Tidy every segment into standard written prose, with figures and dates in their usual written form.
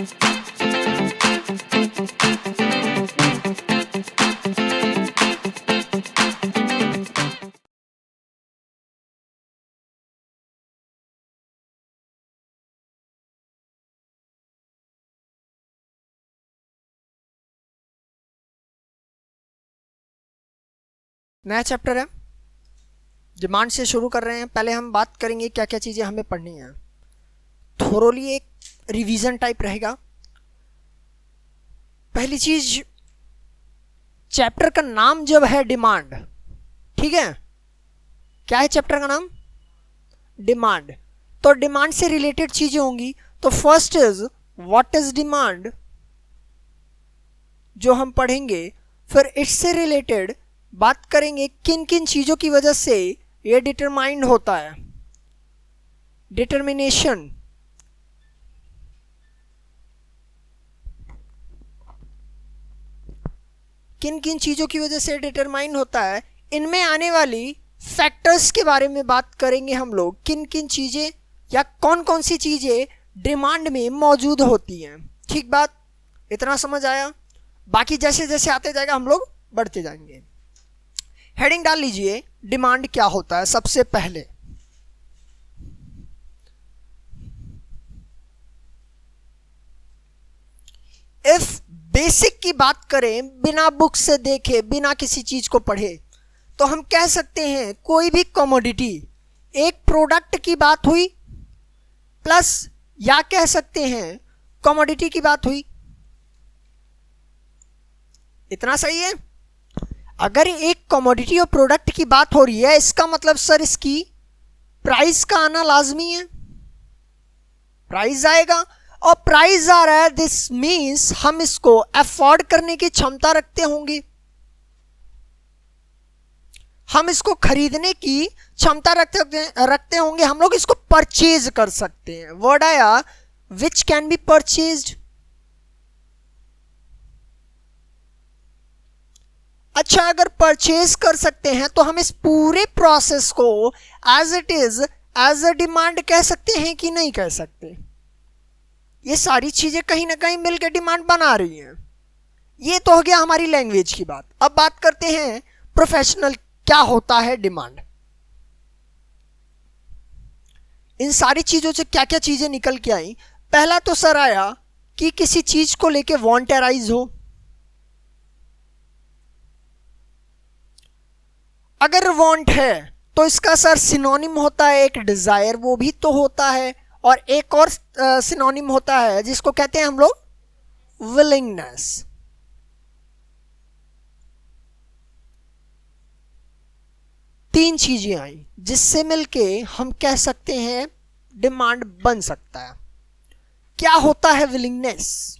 नया चैप्टर है, डिमांड से शुरू कर रहे हैं। पहले हम बात करेंगे क्या क्या चीज़ें हमें पढ़नी है। थोरोली एक रिवीजन टाइप रहेगा। पहली चीज, चैप्टर का नाम जब है डिमांड, ठीक है, क्या है चैप्टर का नाम? डिमांड। तो डिमांड से रिलेटेड चीजें होंगी। तो first is what is demand, जो हम पढ़ेंगे। फिर इससे रिलेटेड बात करेंगे किन किन चीजों की वजह से ये डिटरमाइंड होता है, डिटर्मिनेशन। किन किन चीजों की वजह से डिटरमाइन होता है, इनमें आने वाली फैक्टर्स के बारे में बात करेंगे हम लोग। किन किन चीजें या कौन कौन सी चीजें डिमांड में मौजूद होती हैं। ठीक बात, इतना समझ आया? बाकी जैसे जैसे आते जाएगा हम लोग बढ़ते जाएंगे। हेडिंग डाल लीजिए, डिमांड क्या होता है। सबसे पहले इफ बेसिक की बात करें, बिना बुक से देखे, बिना किसी चीज को पढ़े, तो हम कह सकते हैं कोई भी कमोडिटी, एक प्रोडक्ट की बात हुई प्लस, या कह सकते हैं कमोडिटी की बात हुई। इतना सही है? अगर एक कमोडिटी और प्रोडक्ट की बात हो रही है, इसका मतलब सर इसकी प्राइस का आना लाजमी है। प्राइस आएगा, और प्राइस आ रहा है, दिस मीन्स हम इसको अफोर्ड करने की क्षमता रखते होंगे, हम इसको खरीदने की क्षमता रखते होंगे, हम लोग इसको परचेज कर सकते हैं। वर्ड आया विच कैन बी परचेज्ड। अच्छा, अगर परचेज कर सकते हैं तो हम इस पूरे प्रोसेस को as it is, as a demand कह सकते हैं कि नहीं कह सकते? ये सारी चीजें कहीं ना कहीं मिलकर डिमांड बना रही हैं। ये तो हो गया हमारी लैंग्वेज की बात। अब बात करते हैं प्रोफेशनल, क्या होता है डिमांड। इन सारी चीजों से क्या क्या चीजें निकल के आई। पहला तो सर आया कि किसी चीज को लेके वांट अराइज हो। अगर वांट है तो इसका सर सिनोनिम होता है एक डिजायर, वो भी तो होता है। और एक और सिनोनिम होता है जिसको कहते हैं हम लोग विलिंगनेस। तीन चीजें आई जिससे मिलके हम कह सकते हैं डिमांड बन सकता है। क्या होता है विलिंगनेस,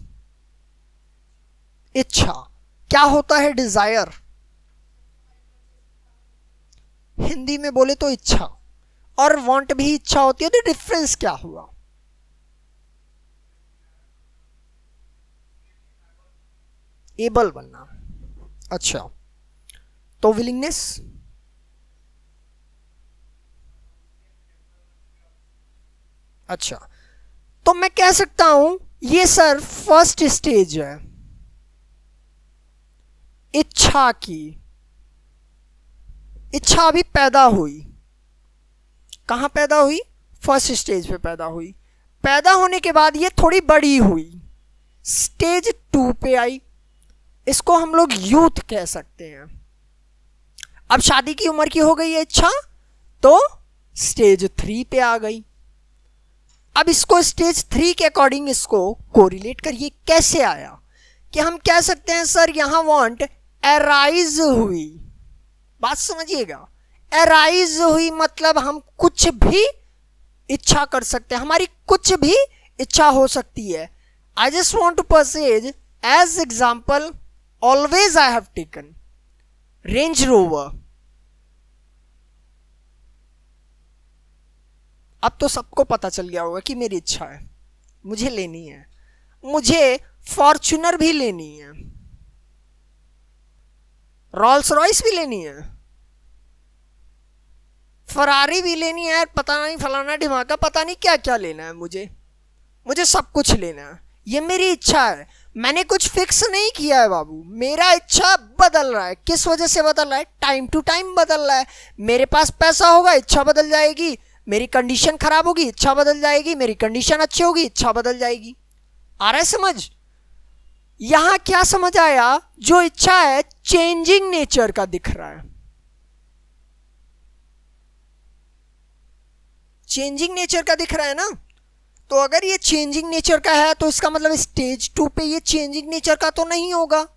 इच्छा। क्या होता है डिजायर, हिंदी में बोले तो इच्छा। और वांट भी इच्छा होती है, तो डिफरेंस क्या हुआ? एबल बनना। अच्छा, तो विलिंगनेस, अच्छा, तो मैं कह सकता हूं ये सर फर्स्ट स्टेज है इच्छा की। इच्छा अभी पैदा हुई, कहां पैदा हुई? फर्स्ट स्टेज पे पैदा हुई। पैदा होने के बाद ये थोड़ी बड़ी हुई, स्टेज 2 पे आई। इसको हम लोग यूथ कह सकते हैं। अब शादी की उम्र की हो गई है इच्छा, तो स्टेज 3 पे आ गई। अब इसको स्टेज 3 के अकॉर्डिंग इसको कोरिलेट करिए। कैसे आया कि हम कह सकते हैं सर यहां वांट अराइज हुई। बात समझिएगा, अराइज हुई मतलब हम कुछ भी इच्छा कर सकते हैं, हमारी कुछ भी इच्छा हो सकती है। I just want to purchase, as example, always I have taken Range Rover. अब तो सबको पता चल गया होगा कि मेरी इच्छा है, मुझे लेनी है। मुझे फॉर्च्यूनर भी लेनी है, रोल्स रॉयस भी लेनी है, फरारी भी लेनी है, पता नहीं फलाना ढिमाका, पता नहीं क्या क्या लेना है। मुझे सब कुछ लेना है। ये मेरी इच्छा है, मैंने कुछ फिक्स नहीं किया है बाबू, मेरा इच्छा बदल रहा है। किस वजह से बदल रहा है? टाइम टू टाइम बदल रहा है। मेरे पास पैसा होगा, इच्छा बदल जाएगी, मेरी कंडीशन खराब होगी, इच्छा बदल जाएगी, मेरी कंडीशन अच्छी होगी, इच्छा बदल जाएगी। आ रहा है समझ? यहां क्या समझ आया? जो इच्छा है चेंजिंग नेचर का दिख रहा है, चेंजिंग नेचर का दिख रहा है ना। तो अगर ये चेंजिंग नेचर का है तो इसका मतलब स्टेज 2 पे ये चेंजिंग नेचर का तो नहीं होगा,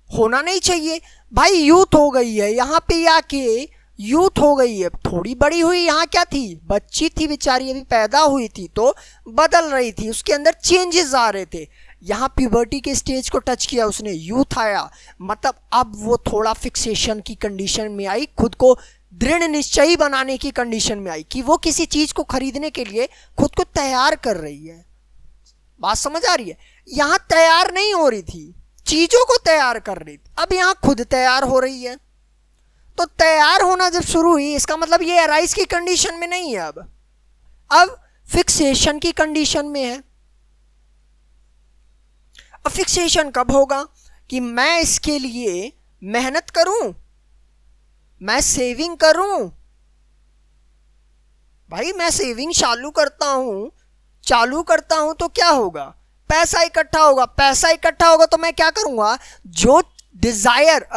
होना नहीं चाहिए भाई। यूथ हो गई है यहाँ पे आके, यूथ हो गई है, थोड़ी बड़ी हुई, यहाँ क्या थी? बच्ची थी बेचारी, अभी पैदा हुई थी तो बदल रही थी, उसके अंदर चेंजेस आ रहे थे। यहाँ प्यूबर्टी के स्टेज को टच किया उसने, यूथ आया, मतलब अब वो थोड़ा फिक्सेशन की कंडीशन में आई, खुद को दृढ़ निश्चयी बनाने की कंडीशन में आई कि वो किसी चीज को खरीदने के लिए खुद को तैयार कर रही है। बात समझ आ रही है? यहां तैयार नहीं हो रही थी, चीजों को तैयार कर रही थी, अब यहां खुद तैयार हो रही है। तो तैयार होना जब शुरू हुई, इसका मतलब ये अराइज की कंडीशन में नहीं है, अब फिक्सेशन की कंडीशन में है। अब फिक्सेशन कब होगा? कि मैं इसके लिए मेहनत करूं, मैं सेविंग करूं। भाई मैं सेविंग चालू करता हूं तो क्या होगा? पैसा इकट्ठा होगा, पैसा इकट्ठा होगा तो मैं क्या करूंगा? जो डिजायर,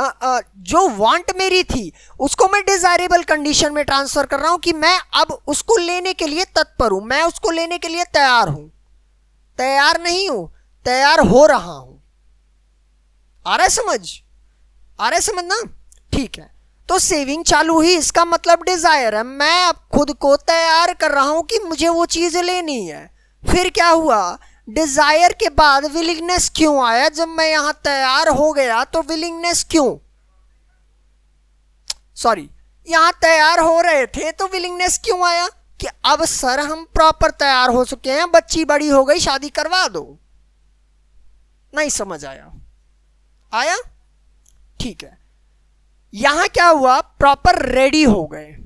जो वांट मेरी थी उसको मैं डिजायरेबल कंडीशन में ट्रांसफर कर रहा हूं कि मैं अब उसको लेने के लिए तत्पर हूं, मैं उसको लेने के लिए तैयार हूं। तैयार नहीं हूं, तैयार हो रहा हूं। आ रहा है समझ? आ रहा है समझ ना? ठीक है, तो सेविंग चालू हुई, इसका मतलब डिजायर है, मैं अब खुद को तैयार कर रहा हूं कि मुझे वो चीज लेनी है। फिर क्या हुआ? डिजायर के बाद विलिंगनेस क्यों आया? जब मैं यहां तैयार हो गया तो विलिंगनेस क्यों? सॉरी, यहां तैयार हो रहे थे तो विलिंगनेस क्यों आया? कि अब सर हम प्रॉपर तैयार हो चुके हैं, बच्ची बड़ी हो गई, शादी करवा दो। नहीं समझ आया? आया? ठीक है, यहां क्या हुआ? प्रॉपर रेडी हो गए,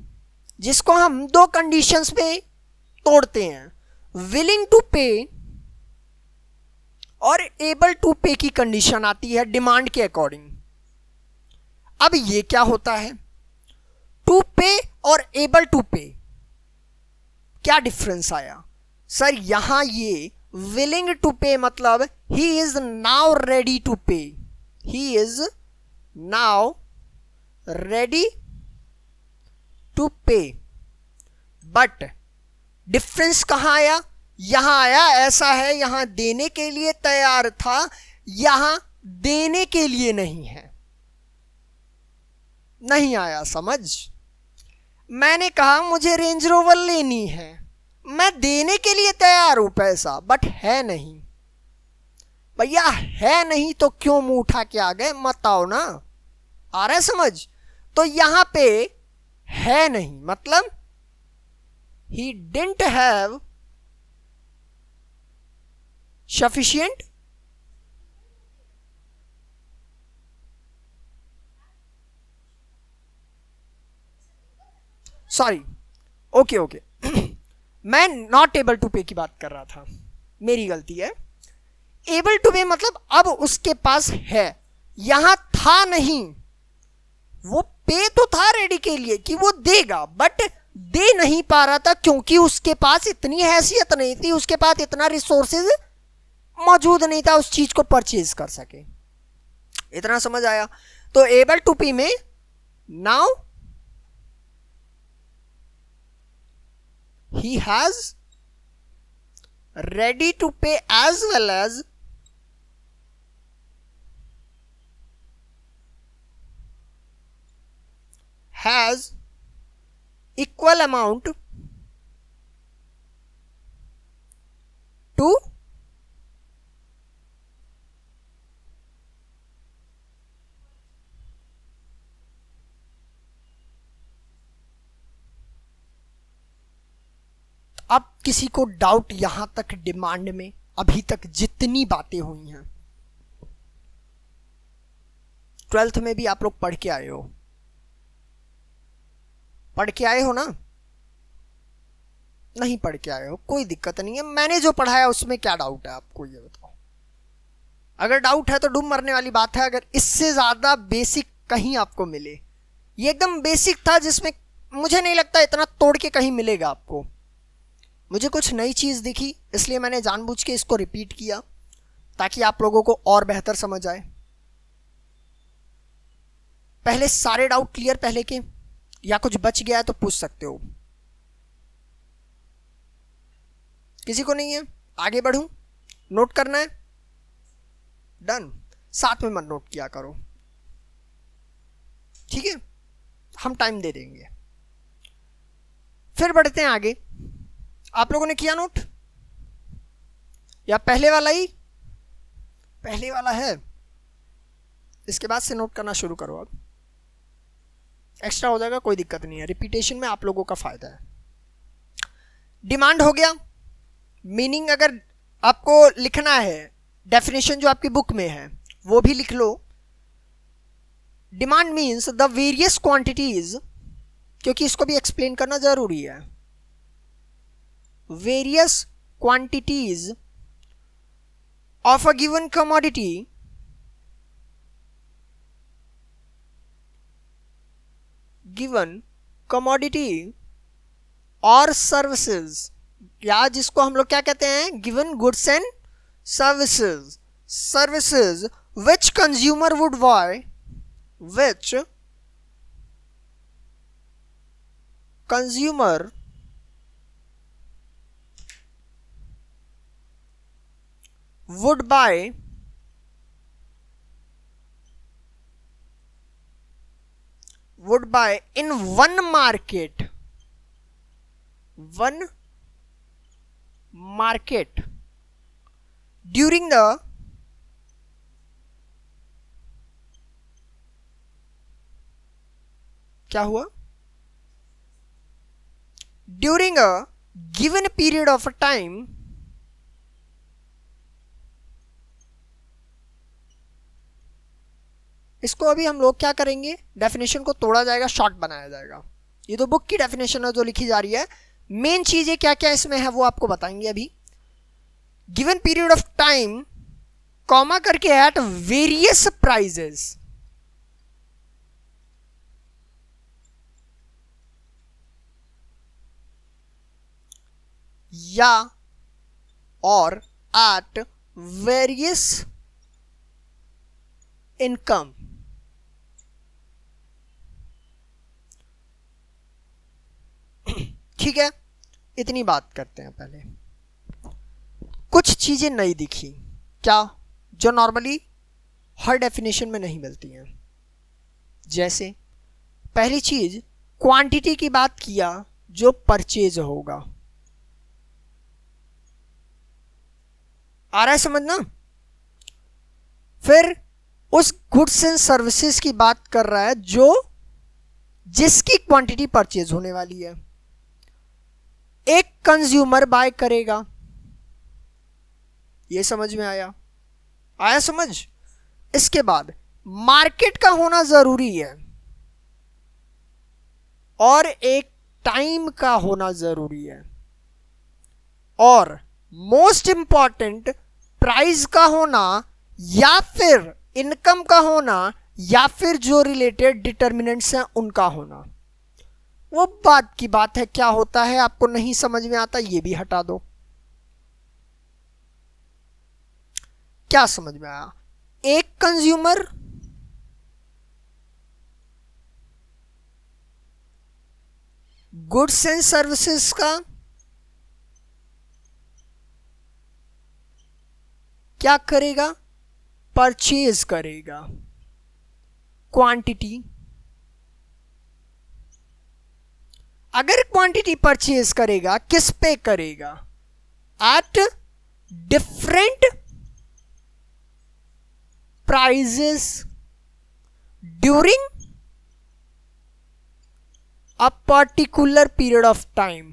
जिसको हम दो कंडीशंस पे तोड़ते हैं, विलिंग टू पे और एबल टू पे की कंडीशन आती है डिमांड के अकॉर्डिंग। अब ये क्या होता है? टू पे और एबल टू पे क्या डिफरेंस आया? सर यहां ये विलिंग टू पे मतलब he is now ready to pay, he is now ready to pay, but difference कहां आया? यहां आया, ऐसा है यहां देने के लिए तैयार था, यहां देने के लिए नहीं है। नहीं आया समझ? मैंने कहा मुझे रेंज रोवर लेनी है, मैं देने के लिए तैयार हूं पैसा, बट है नहीं। भैया है नहीं तो क्यों मुंह उठा के आ गए? मत आओ ना। आ रहा है समझ? तो यहां पे है नहीं मतलब he didn't have sufficient sorry, okay मैं नॉट एबल टू पे की बात कर रहा था, मेरी गलती है। एबल टू पे मतलब अब उसके पास है, यहां था नहीं। वो पे तो था रेडी के लिए कि वो देगा, बट दे नहीं पा रहा था क्योंकि उसके पास इतनी हैसियत नहीं थी, उसके पास इतना रिसोर्सेज मौजूद नहीं था उस चीज को परचेज कर सके। इतना समझ आया? तो एबल टू पी में now he has ready to pay as well as has equal amount to अब किसी को डाउट यहां तक डिमांड में अभी तक जितनी बातें हुई हैं, 12th में भी आप लोग पढ़ के आए हो, पढ़ के आए हो ना? नहीं पढ़ के आए हो कोई दिक्कत नहीं है, मैंने जो पढ़ाया उसमें क्या डाउट है आपको ये बताओ। अगर डाउट है तो डूब मरने वाली बात है, अगर इससे ज़्यादा बेसिक कहीं आपको मिले। ये एकदम बेसिक था जिसमें मुझे नहीं लगता इतना तोड़ के कहीं मिलेगा आपको। मुझे कुछ नई चीज़ दिखी इसलिए मैंने जानबूझ के इसको रिपीट किया ताकि आप लोगों को और बेहतर समझ आए। पहले सारे डाउट क्लियर पहले के, या कुछ बच गया है तो पूछ सकते हो। किसी को नहीं है? आगे बढ़ूं? नोट करना है? डन। साथ में मत नोट किया करो, ठीक है? हम टाइम दे देंगे। फिर बढ़ते हैं आगे। आप लोगों ने किया नोट या पहले वाला ही? पहले वाला है, इसके बाद से नोट करना शुरू करो। अब एक्स्ट्रा हो जाएगा, कोई दिक्कत नहीं है, रिपीटेशन में आप लोगों का फायदा है। डिमांड हो गया। मीनिंग अगर आपको लिखना है, डेफिनेशन जो आपकी बुक में है वो भी लिख लो। Demand means the various quantities, क्योंकि इसको भी एक्सप्लेन करना जरूरी है। Various quantities of a given commodity और सर्विसेज, या जिसको हम लोग क्या कहते हैं, given goods and services which consumer would buy, which consumer would buy in one market during the क्या हुआ, during a given period of time इसको अभी हम लोग क्या करेंगे, डेफिनेशन को तोड़ा जाएगा, शॉर्ट बनाया जाएगा। ये तो बुक की डेफिनेशन है जो लिखी जा रही है, मेन चीजें क्या क्या इसमें है वो आपको बताएंगे अभी। Given period of time comma करके एट वेरियस प्राइजेस, या और एट वेरियस इनकम। ठीक है, इतनी बात करते हैं। पहले कुछ चीजें नई दिखी क्या, जो नॉर्मली हर डेफिनेशन में नहीं मिलती हैं। जैसे पहली चीज, क्वांटिटी की बात किया जो परचेज होगा। आ रहा है समझना? फिर उस गुड्स एंड सर्विसेज की बात कर रहा है जो जिसकी क्वांटिटी परचेज होने वाली है। एक कंज्यूमर बाय करेगा, ये समझ में आया? आया समझ? इसके बाद मार्केट का होना जरूरी है और एक टाइम का होना जरूरी है, और मोस्ट इंपॉर्टेंट प्राइस का होना या फिर इनकम का होना या फिर जो रिलेटेड डिटर्मिनेंट्स हैं उनका होना। वो बात की बात है, क्या होता है आपको नहीं समझ में आता ये भी हटा दो। क्या समझ में आया? एक कंज्यूमर गुड्स एंड सर्विसेज का क्या करेगा, परचेज करेगा। क्वांटिटी, अगर क्वांटिटी परचेज करेगा किस पे करेगा, at different prices during a particular period of time.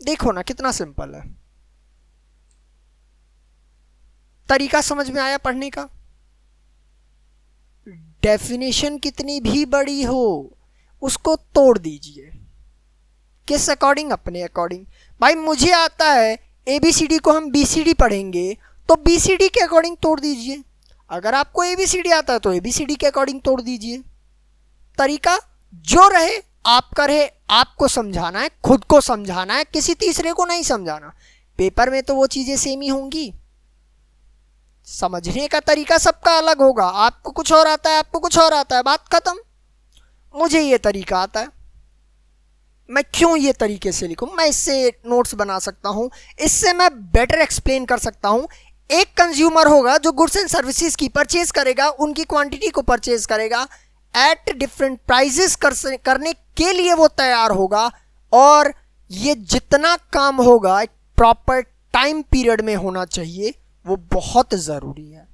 देखो ना कितना सिंपल है, तरीका समझ में आया पढ़ने का? डेफिनेशन कितनी भी बड़ी हो उसको तोड़ दीजिए, किस अकॉर्डिंग? अपने अकॉर्डिंग। भाई मुझे आता है ABCD को हम BCD पढ़ेंगे तो BCD के अकॉर्डिंग तोड़ दीजिए, अगर आपको ABCD आता है तो ABCD के अकॉर्डिंग तोड़ दीजिए। तरीका जो रहे आपका रहे, आपको समझाना है, खुद को समझाना है, किसी तीसरे को नहीं समझाना। पेपर में तो वो चीजें सेम ही होंगी, समझने का तरीका सबका अलग होगा। आपको कुछ और आता है, आपको कुछ और आता है, बात खत्म। मुझे ये तरीका आता है, मैं क्यों ये तरीके से लिखूं, मैं इससे नोट्स बना सकता हूं, इससे मैं बेटर एक्सप्लेन कर सकता हूं। एक कंज्यूमर होगा जो गुड्स एंड सर्विसेज की परचेज करेगा, उनकी क्वांटिटी को परचेज करेगा, एट डिफरेंट प्राइजेस करने के लिए वो तैयार होगा, और ये जितना काम होगा एक प्रॉपर टाइम पीरियड में होना चाहिए, वो बहुत जरूरी है।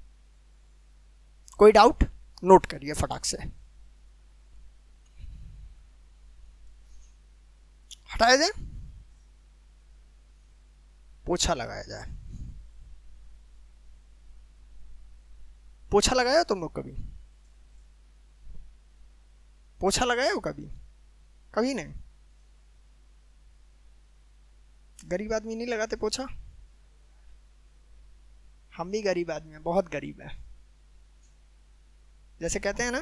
कोई डाउट? नोट करिए फटाक से, हटाया जाए, पोछा लगाया जाए। पोछा लगाया तुम लोग कभी? पोछा लगाया हो कभी? कभी नहीं? गरीब आदमी नहीं लगाते पोछा? हम भी गरीब आदमी हैं, बहुत गरीब है। जैसे कहते हैं ना,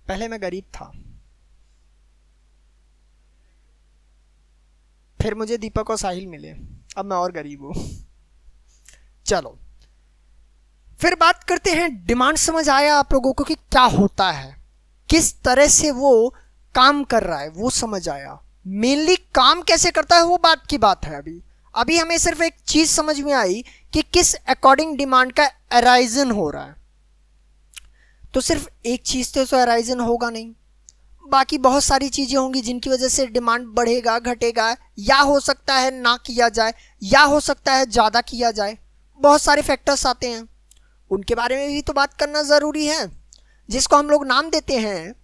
पहले मैं गरीब था, फिर मुझे दीपक और साहिल मिले, अब मैं और गरीब हूं। चलो फिर बात करते हैं, डिमांड समझ आया आप लोगों को कि क्या होता है, किस तरह से वो काम कर रहा है, वो समझ आया। मेनली काम कैसे करता है वो बात की बात है। अभी हमें सिर्फ एक चीज समझ में आई कि किस अकॉर्डिंग डिमांड का अराइजन हो रहा है। तो सिर्फ एक चीज तो अराइजन होगा नहीं, बाकी बहुत सारी चीजें होंगी जिनकी वजह से डिमांड बढ़ेगा घटेगा, या हो सकता है ना किया जाए, या हो सकता है ज्यादा किया जाए। बहुत सारे फैक्टर्स आते हैं, उनके बारे में भी तो बात करना जरूरी है, जिसको हम लोग नाम देते हैं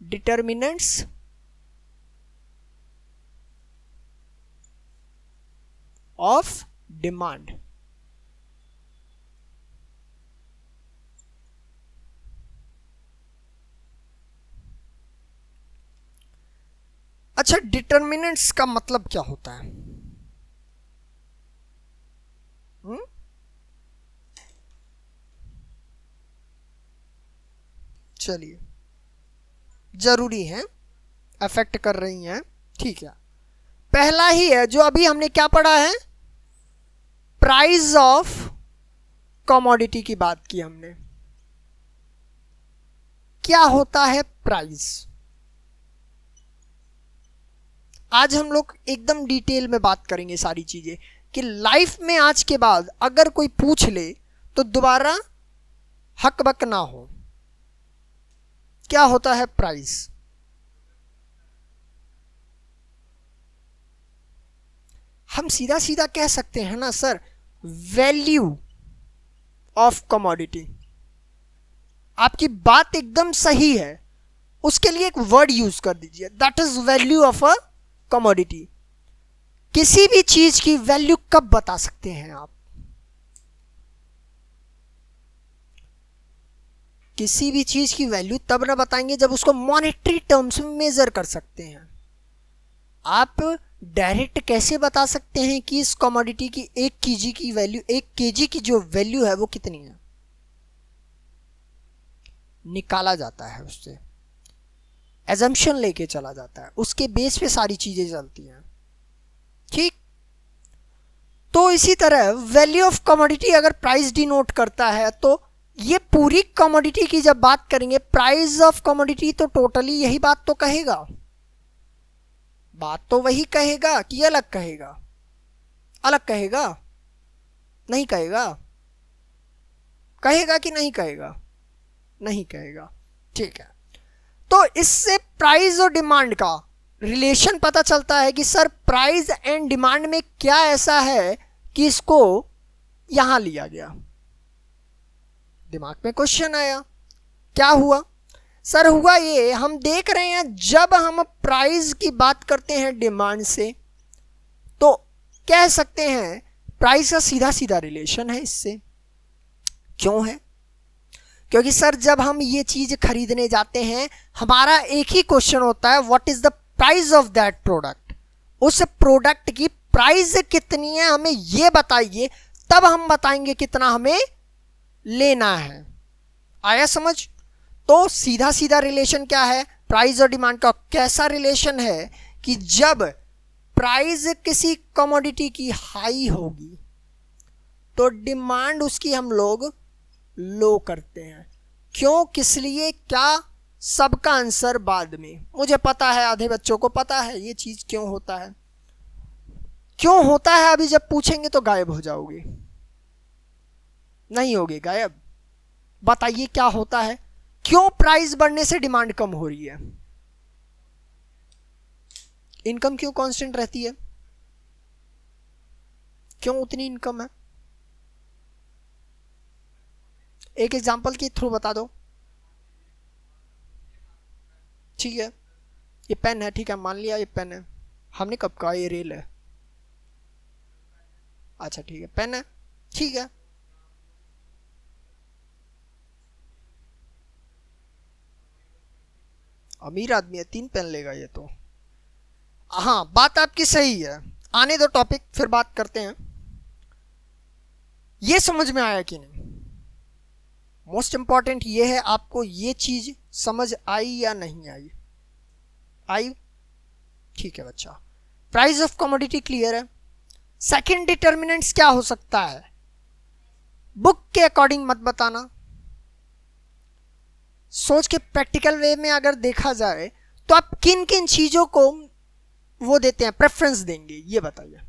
डिटर्मिनेंट्स ऑफ डिमांड। अच्छा, डिटर्मिनेंट्स का मतलब क्या होता है? चलिए, जरूरी है, अफेक्ट कर रही हैं, ठीक है। पहला ही है जो अभी हमने क्या पढ़ा है, प्राइस ऑफ कमोडिटी की बात की हमने। क्या होता है प्राइस? आज हम लोग एकदम डिटेल में बात करेंगे सारी चीजें, कि लाइफ में आज के बाद अगर कोई पूछ ले तो दोबारा हक बक ना हो। क्या होता है प्राइस? हम सीधा सीधा कह सकते हैं ना सर, वैल्यू ऑफ कमोडिटी। आपकी बात एकदम सही है, उसके लिए एक वर्ड यूज कर दीजिए, that is value of a commodity. किसी भी चीज की वैल्यू कब बता सकते हैं आप? किसी भी चीज की वैल्यू तब ना बताएंगे जब उसको मॉनेटरी टर्म्स में मेजर कर सकते हैं। आप डायरेक्ट कैसे बता सकते हैं कि इस कमोडिटी की 1 केजी की वैल्यू, 1 केजी की जो वैल्यू है वो कितनी है? निकाला जाता है, उससे एजम्पशन लेके चला जाता है, उसके बेस पे सारी चीजें चलती हैं, ठीक। तो इसी तरह वैल्यू ऑफ कमोडिटी अगर प्राइस डिनोट करता है, तो ये पूरी कमोडिटी की जब बात करेंगे, प्राइस ऑफ कमोडिटी, तो टोटली यही बात तो कहेगा। बात तो वही कहेगा कि अलग कहेगा? अलग कहेगा? नहीं कहेगा? कहेगा कि नहीं कहेगा? नहीं कहेगा, ठीक है। तो इससे प्राइस और डिमांड का रिलेशन पता चलता है कि सर प्राइस एंड डिमांड में क्या ऐसा है कि इसको यहां लिया गया। दिमाग में क्वेश्चन आया, क्या हुआ? सर हुआ ये, हम देख रहे हैं जब हम प्राइस की बात करते हैं डिमांड से, तो कह सकते हैं प्राइस का सीधा सीधा रिलेशन है इससे। क्यों है? क्योंकि सर जब हम ये चीज खरीदने जाते हैं हमारा एक ही क्वेश्चन होता है, what is the price of that product. उस प्रोडक्ट की प्राइस कितनी है हमें ये बताइए, तब हम बताएंगे कितना हमें लेना है। आया समझ? तो सीधा सीधा रिलेशन क्या है प्राइस और डिमांड का? कैसा रिलेशन है कि जब प्राइस किसी कमोडिटी की हाई होगी तो डिमांड उसकी हम लोग लो करते हैं। क्यों, किस लिए, क्या, सबका आंसर बाद में। मुझे पता है आधे बच्चों को पता है ये चीज क्यों होता है। क्यों होता है अभी जब पूछेंगे तो गायब हो जाओगे, नहीं होगे गायब। बताइए क्या होता है, क्यों प्राइस बढ़ने से डिमांड कम हो रही है? इनकम क्यों कांस्टेंट रहती है? क्यों उतनी इनकम है? एक एग्जांपल के थ्रू बता दो। ठीक है, ये पेन है, ठीक है मान लिया ये पेन है। हमने कब कहा ये रेल है? अच्छा ठीक है, पेन है, ठीक है। अमीर आदमी है, 3 पेन लेगा ये तो। हाँ बात आपकी सही है, आने दो टॉपिक फिर बात करते हैं। ये समझ में आया कि नहीं? मोस्ट इंपॉर्टेंट ये है आपको ये चीज समझ आई या नहीं आई? आई, ठीक है बच्चा। प्राइस ऑफ कमोडिटी क्लियर है। सेकंड डिटर्मिनेंट्स क्या हो सकता है? बुक के अकॉर्डिंग मत बताना, सोच के प्रैक्टिकल वे में अगर देखा जाए तो आप किन किन चीजों को वो देते हैं, प्रेफरेंस देंगे, ये बताइए।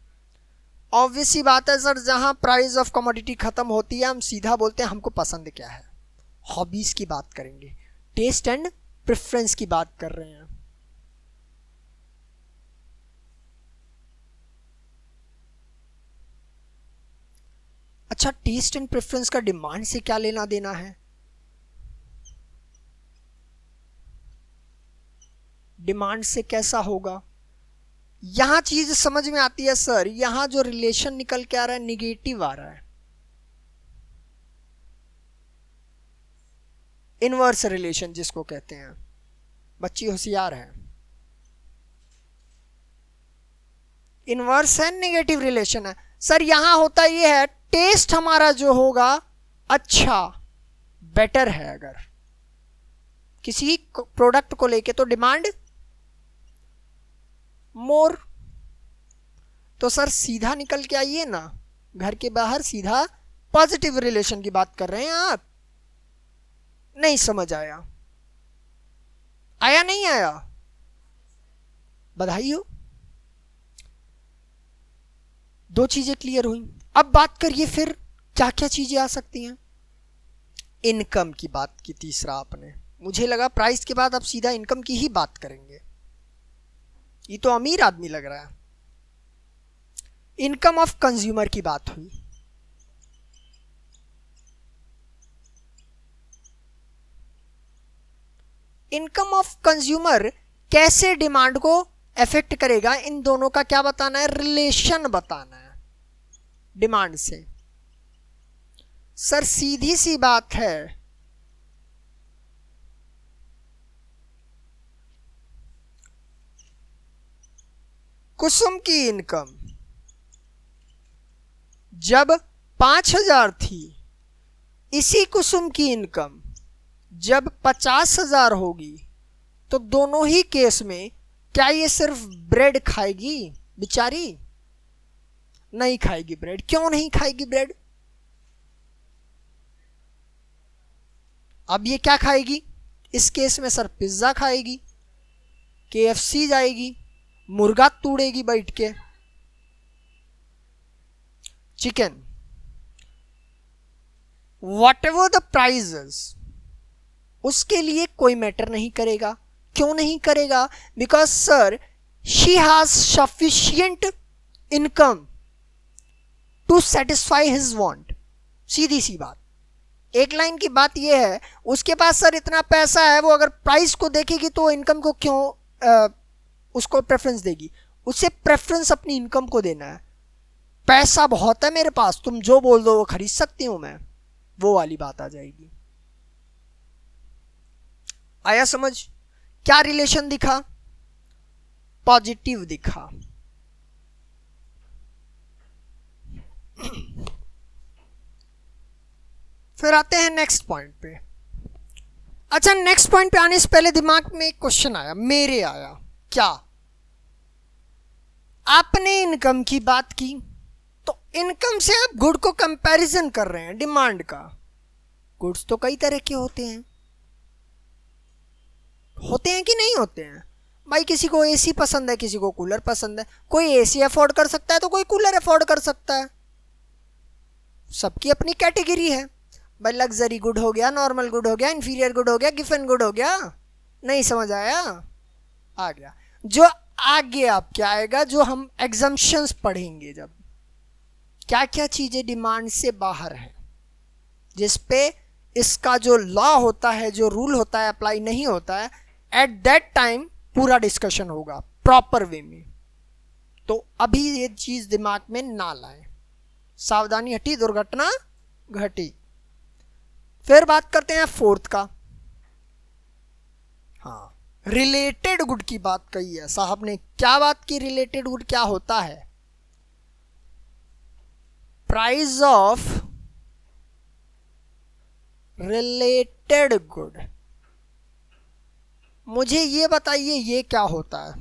ऑब्वियस सी बात है सर, जहां प्राइस ऑफ कमोडिटी खत्म होती है हम सीधा बोलते हैं हमको पसंद क्या है। हॉबीज की बात करेंगे, टेस्ट एंड प्रेफरेंस की बात कर रहे हैं। अच्छा, टेस्ट एंड प्रेफरेंस का डिमांड से क्या लेना देना है? डिमांड से कैसा होगा? यहां चीज समझ में आती है सर, यहां जो रिलेशन निकल के आ रहा है निगेटिव आ रहा है, इनवर्स रिलेशन जिसको कहते हैं। बच्ची होशियार है, इनवर्स है, नेगेटिव रिलेशन है सर। यहां होता ये है टेस्ट हमारा जो होगा अच्छा, बेटर है अगर किसी प्रोडक्ट को लेके, तो डिमांड मोर। तो सर सीधा निकल के आइए ना, घर के बाहर सीधा पॉजिटिव रिलेशन की बात कर रहे हैं आप। नहीं समझ आया? आया नहीं आया? बधाई हो, 2 चीजें क्लियर हुई। अब बात करिए फिर क्या क्या चीजें आ सकती हैं। इनकम की बात की तीसरा आपने, मुझे लगा प्राइस के बाद आप सीधा इनकम की ही बात करेंगे, ये तो अमीर आदमी लग रहा है। इनकम ऑफ कंज्यूमर की बात हुई। इनकम ऑफ कंज्यूमर कैसे डिमांड को अफेक्ट करेगा, इन दोनों का क्या बताना है, रिलेशन बताना है डिमांड से। सर सीधी सी बात है, कुसुम की इनकम जब 5,000 थी, इसी कुसुम की इनकम जब 50,000 होगी, तो दोनों ही केस में क्या ये सिर्फ ब्रेड खाएगी बेचारी? नहीं खाएगी ब्रेड। क्यों नहीं खाएगी ब्रेड? अब ये क्या खाएगी इस केस में सर? पिज्जा खाएगी, KFC जाएगी, मुर्गा तोड़ेगी बैठ के, chicken, whatever the prices, उसके लिए कोई मैटर नहीं करेगा। क्यों नहीं करेगा? Because sir she has sufficient income to satisfy his want. सीधी सी बात, एक लाइन की बात यह है, उसके पास सर इतना पैसा है, वो अगर प्राइस को देखेगी तो इनकम को क्यों उसको प्रेफरेंस देगी? उसे प्रेफरेंस अपनी इनकम को देना है। पैसा बहुत है मेरे पास, तुम जो बोल दो वो खरीद सकती हूं मैं, वो वाली बात आ जाएगी। आया समझ? क्या रिलेशन दिखा? पॉजिटिव दिखा। फिर आते हैं नेक्स्ट पॉइंट पे। अच्छा, नेक्स्ट पॉइंट पे आने से पहले दिमाग में एक क्वेश्चन आया, मेरे आया। क्या? आपने इनकम की बात की, तो इनकम से आप गुड को कंपैरिजन कर रहे हैं डिमांड का। गुड्स तो कई तरह के होते हैं कि नहीं होते हैं भाई? किसी को एसी पसंद है, किसी को कूलर पसंद है। कोई एसी अफोर्ड कर सकता है तो कोई कूलर अफोर्ड कर सकता है। सबकी अपनी कैटेगरी है भाई। लग्जरी गुड हो गया, नॉर्मल गुड हो गया, इंफीरियर गुड हो गया, गिफन गुड हो गया। नहीं समझ आया? आ गया। जो आगे आप क्या आएगा, जो हम एग्जम्पशंस पढ़ेंगे, जब क्या क्या चीजें डिमांड से बाहर है, जिस पे इसका जो लॉ होता है, जो रूल होता है, अप्लाई नहीं होता है, एट दैट टाइम पूरा डिस्कशन होगा प्रॉपर वे में। तो अभी ये चीज दिमाग में ना लाएं। सावधानी हटी, दुर्घटना घटी। फिर बात करते हैं फोर्थ का। हाँ, रिलेटेड गुड की बात कही है साहब ने। क्या बात की? रिलेटेड गुड क्या होता है? Price of related good. मुझे ये बताइए, ये क्या होता है?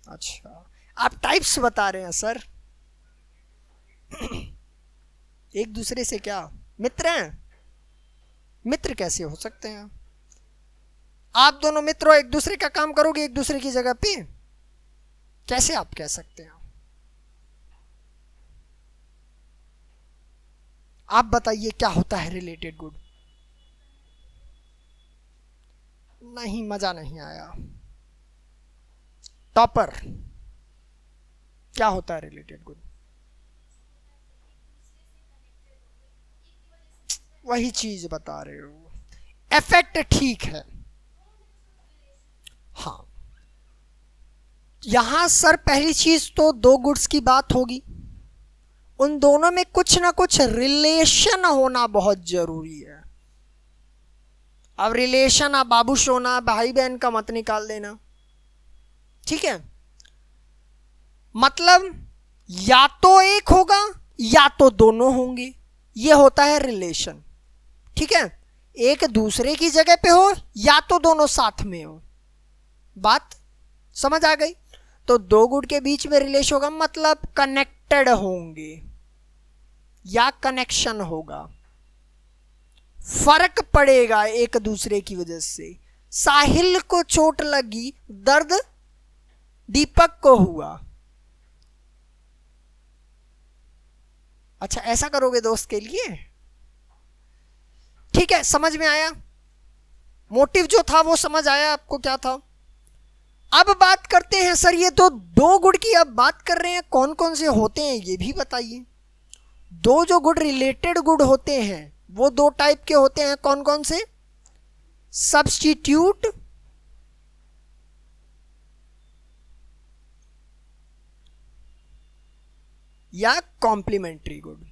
अच्छा, आप टाइप्स बता रहे हैं सर। एक दूसरे से क्या मित्र हैं? मित्र कैसे हो सकते हैं? आप दोनों मित्र हो, एक दूसरे का काम करोगे एक दूसरे की जगह पे, कैसे आप कह सकते हैं? आप बताइए क्या होता है रिलेटेड गुड? नहीं, मजा नहीं आया। टॉपर, क्या होता है रिलेटेड गुड? वही चीज बता रहे हो। इफेक्ट ठीक है। हाँ, यहां सर पहली चीज तो दो गुड्स की बात होगी, उन दोनों में कुछ ना कुछ रिलेशन होना बहुत जरूरी है। अब रिलेशन आप बाबू सोना भाई बहन का मत निकाल देना, ठीक है? मतलब या तो एक होगा या तो दोनों होंगे, ये होता है रिलेशन, ठीक है? एक दूसरे की जगह पे हो या तो दोनों साथ में हो। बात समझ आ गई? तो दो गुड के बीच में रिलेशन होगा, मतलब कनेक्टेड होंगे या कनेक्शन होगा, फर्क पड़ेगा एक दूसरे की वजह से। साहिल को चोट लगी, दर्द दीपक को हुआ। अच्छा, ऐसा करोगे दोस्त के लिए? ठीक है, समझ में आया? मोटिव जो था वो समझ आया आपको क्या था? अब बात करते हैं सर, ये तो दो गुड की अब बात कर रहे हैं, कौन कौन से होते हैं ये भी बताइए। दो जो गुड रिलेटेड गुड होते हैं वो दो टाइप के होते हैं, कौन कौन से? सब्स्टिट्यूट या कॉम्प्लीमेंट्री गुड।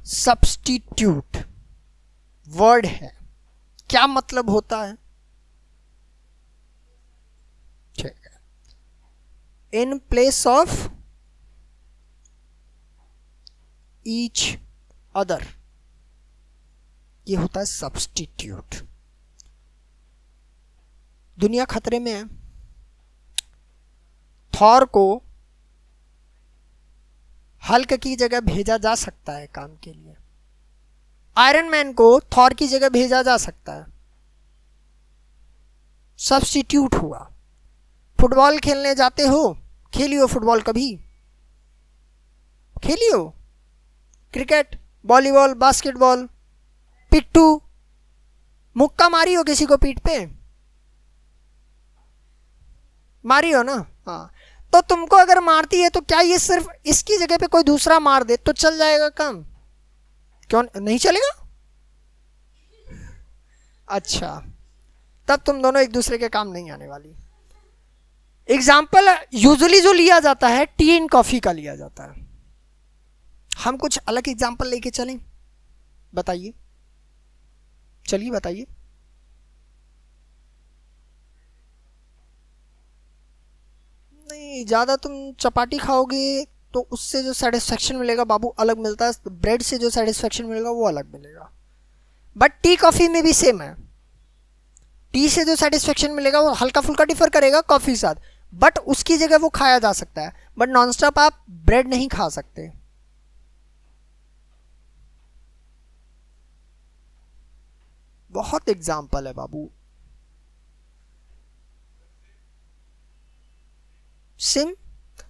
सब्स्टिट्यूट वर्ड है, क्या मतलब होता है? ठीक है, in place of each other, ये होता है सब्स्टिट्यूट। दुनिया खतरे में है। थॉर को हल्क की जगह भेजा जा सकता है काम के लिए, आयरन मैन को थॉर की जगह भेजा जा सकता है, सब्स्टिट्यूट हुआ। फुटबॉल खेलने जाते हो, खेलियो फुटबॉल, कभी खेलियो? क्रिकेट, वॉलीबॉल, बास्केटबॉल, पिट्टू, मुक्का मारी हो किसी को पीठ पे? मारी हो ना? हाँ, तो तुमको अगर मारती है तो क्या ये सिर्फ इसकी जगह पे कोई दूसरा मार दे तो चल जाएगा काम? क्यों नहीं चलेगा? अच्छा, तब तुम दोनों एक दूसरे के काम नहीं आने वाली। एग्जाम्पल यूजुअली जो लिया जाता है टी एंड कॉफी का लिया जाता है। हम कुछ अलग एग्जांपल लेके चलें? बताइए, चलिए बताइए। नहीं, ज़्यादा तुम चपाटी खाओगे तो उससे जो सेटिस्फेक्शन मिलेगा बाबू अलग मिलता है, ब्रेड से जो सेटिस्फेक्शन मिलेगा वो अलग मिलेगा। बट टी कॉफ़ी में भी सेम है, टी से जो सेटिस्फेक्शन मिलेगा वो हल्का फुल्का डिफर करेगा कॉफ़ी के साथ, बट उसकी जगह वो खाया जा सकता है, बट नॉनस्टॉप आप ब्रेड नहीं खा सकते। बहुत एग्जाम्पल है बाबू। सिम,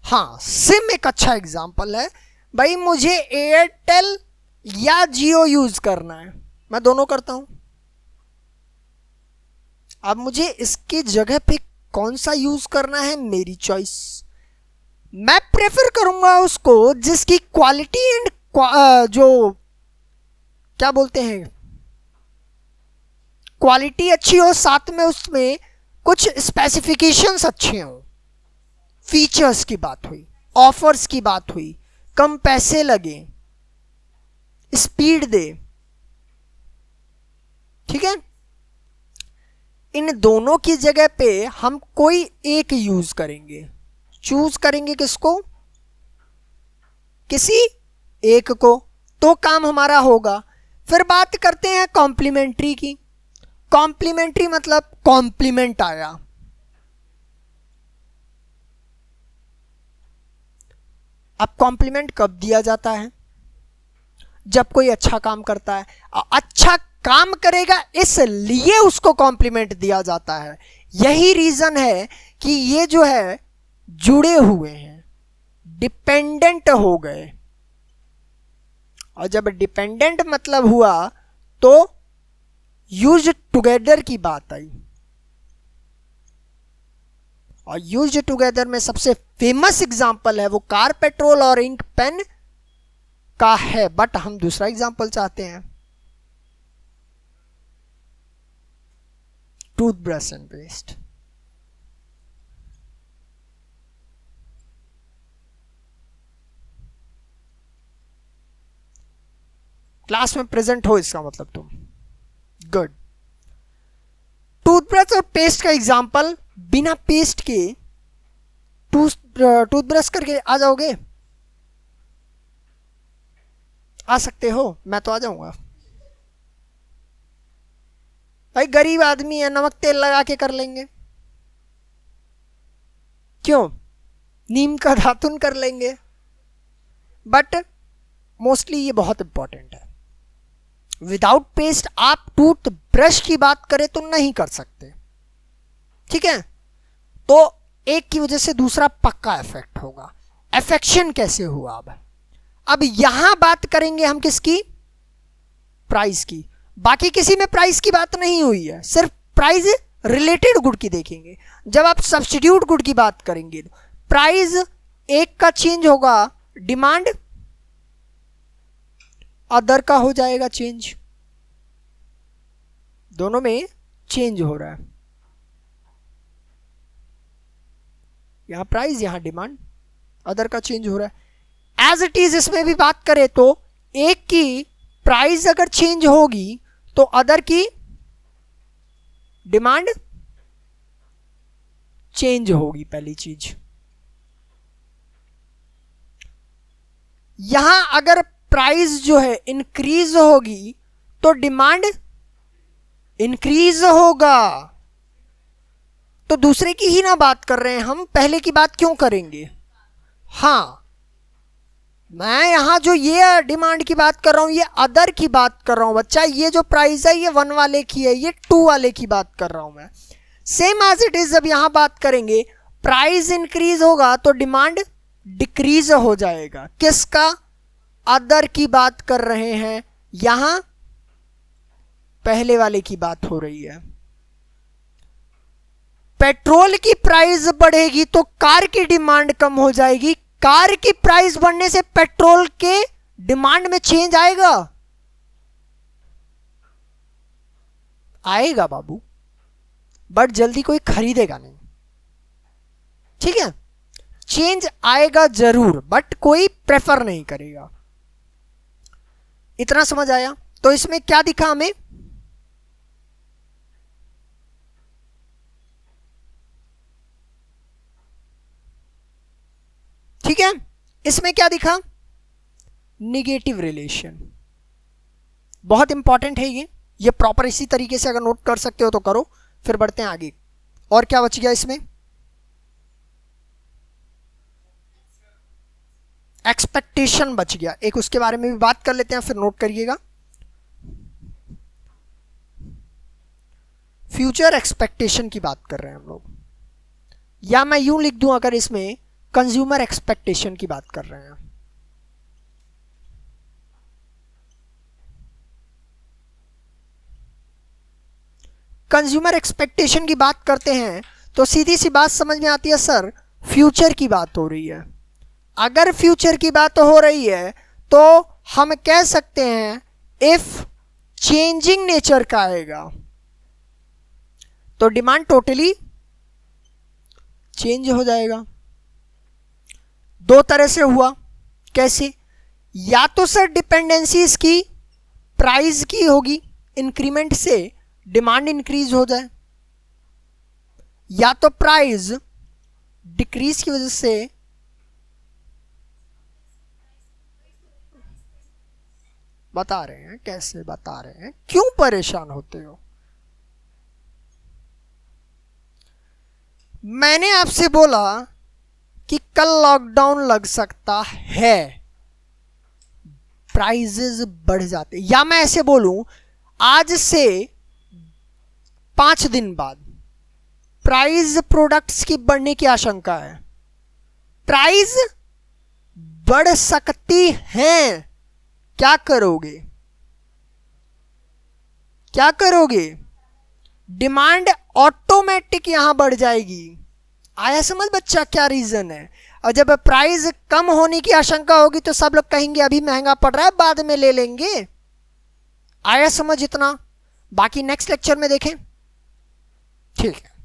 हाँ सिम एक अच्छा एग्जाम्पल है भाई। मुझे एयरटेल या जियो यूज करना है, मैं दोनों करता हूं। अब मुझे इसकी जगह पे कौन सा यूज करना है मेरी चॉइस। मैं प्रेफर करूंगा उसको जिसकी क्वालिटी एंड जो क्या बोलते हैं क्वालिटी अच्छी हो, साथ में उसमें कुछ स्पेसिफिकेशंस अच्छे हों। फीचर्स की बात हुई, ऑफर्स की बात हुई, कम पैसे लगे, स्पीड दे, ठीक है। इन दोनों की जगह पे हम कोई एक यूज करेंगे, चूज करेंगे किसको, किसी एक को, तो काम हमारा होगा। फिर बात करते हैं कॉम्प्लीमेंट्री की। कॉम्प्लीमेंट्री मतलब कॉम्प्लीमेंट आया। अब कॉम्प्लीमेंट कब दिया जाता है? जब कोई अच्छा काम करता है, अच्छा काम करेगा इसलिए उसको कॉम्प्लीमेंट दिया जाता है। यही रीजन है कि ये जो है जुड़े हुए हैं, डिपेंडेंट हो गए। और जब डिपेंडेंट मतलब हुआ तो यूज टुगेदर की बात आई। और यूज टुगेदर में सबसे फेमस एग्जांपल है वो कार, पेट्रोल और इंक पेन का है, बट हम दूसरा एग्जांपल चाहते हैं, टूथब्रश एंड पेस्ट। क्लास में प्रेजेंट हो इसका मतलब तुम, गुड। टूथब्रश और पेस्ट का एग्जांपल, बिना पेस्ट के टूथब्रश करके आ जाओगे? आ सकते हो, मैं तो आ जाऊंगा भाई। गरीब आदमी है, नमक तेल लगा के कर लेंगे, क्यों, नीम का दातुन कर लेंगे। बट मोस्टली ये बहुत इंपॉर्टेंट है। विदाउट पेस्ट आप टूथब्रश की बात करें तो नहीं कर सकते, ठीक है। तो एक की वजह से दूसरा पक्का इफेक्ट होगा। इफेक्शन कैसे हुआ? अब यहां बात करेंगे हम किसकी, प्राइस की। बाकी किसी में प्राइस की बात नहीं हुई है, सिर्फ प्राइस रिलेटेड गुड की देखेंगे। जब आप सब्स्टिट्यूट गुड की बात करेंगे तो प्राइस एक का चेंज होगा, डिमांड अदर का हो जाएगा चेंज, दोनों में चेंज हो रहा है। यहां प्राइस, यहां डिमांड, अदर का चेंज हो रहा है। एज इट इज इसमें भी बात करें तो एक की प्राइस अगर चेंज होगी तो अदर की डिमांड चेंज होगी, पहली चीज। यहां अगर प्राइस जो है इंक्रीज होगी तो डिमांड इंक्रीज होगा। तो दूसरे की ही ना बात कर रहे हैं हम, पहले की बात क्यों करेंगे? हाँ, मैं यहां जो ये डिमांड की बात कर रहा हूं ये अदर की बात कर रहा हूं बच्चा। ये जो प्राइस है ये 1 वाले की है, ये 2 वाले की बात कर रहा हूं मैं। सेम एज इट इज जब यहां बात करेंगे, प्राइस इंक्रीज होगा तो डिमांड डिक्रीज हो जाएगा। किसका? अदर की बात कर रहे हैं, यहां पहले वाले की बात हो रही है। पेट्रोल की प्राइस बढ़ेगी तो कार की डिमांड कम हो जाएगी। कार की प्राइस बढ़ने से पेट्रोल के डिमांड में चेंज आएगा? आएगा बाबू, बट जल्दी कोई खरीदेगा नहीं, ठीक है। चेंज आएगा जरूर, बट कोई प्रेफर नहीं करेगा। इतना समझ आया? तो इसमें क्या दिखा हमें? ठीक है, इसमें क्या दिखा? Negative relation. बहुत इंपॉर्टेंट है ये प्रॉपर इसी तरीके से अगर नोट कर सकते हो तो करो। फिर बढ़ते हैं आगे। और क्या बच गया इसमें? एक्सपेक्टेशन बच गया एक, उसके बारे में भी बात कर लेते हैं, फिर नोट करिएगा। फ्यूचर एक्सपेक्टेशन की बात कर रहे हैं हम लोग, या मैं यूं लिख दूं अगर इसमें कंज्यूमर एक्सपेक्टेशन की बात कर रहे हैं। कंज्यूमर एक्सपेक्टेशन की बात करते हैं तो सीधी सी बात समझ में आती है, सर फ्यूचर की बात हो रही है। अगर फ्यूचर की बात हो रही है तो हम कह सकते हैं इफ चेंजिंग नेचर का आएगा तो डिमांड टोटली चेंज हो जाएगा। दो तरह से हुआ, कैसे? या तो सर डिपेंडेंसी इसकी प्राइस की होगी, इंक्रीमेंट से डिमांड इंक्रीज हो जाए, या तो प्राइस डिक्रीज की वजह से बता रहे हैं। कैसे बता रहे हैं? क्यों परेशान होते हो? मैंने आपसे बोला कि कल लॉकडाउन लग सकता है, प्राइजेस बढ़ जाते, या मैं ऐसे बोलूं आज से 5 दिन बाद प्राइस प्रोडक्ट्स की बढ़ने की आशंका है। प्राइस बढ़ सकती हैं, क्या करोगे? क्या करोगे? डिमांड ऑटोमेटिक यहां बढ़ जाएगी। आया समझ बच्चा क्या रीजन है? और जब प्राइस कम होने की आशंका होगी तो सब लोग कहेंगे अभी महंगा पड़ रहा है, बाद में ले लेंगे। आया समझ इतना? बाकी नेक्स्ट लेक्चर में देखें, ठीक है।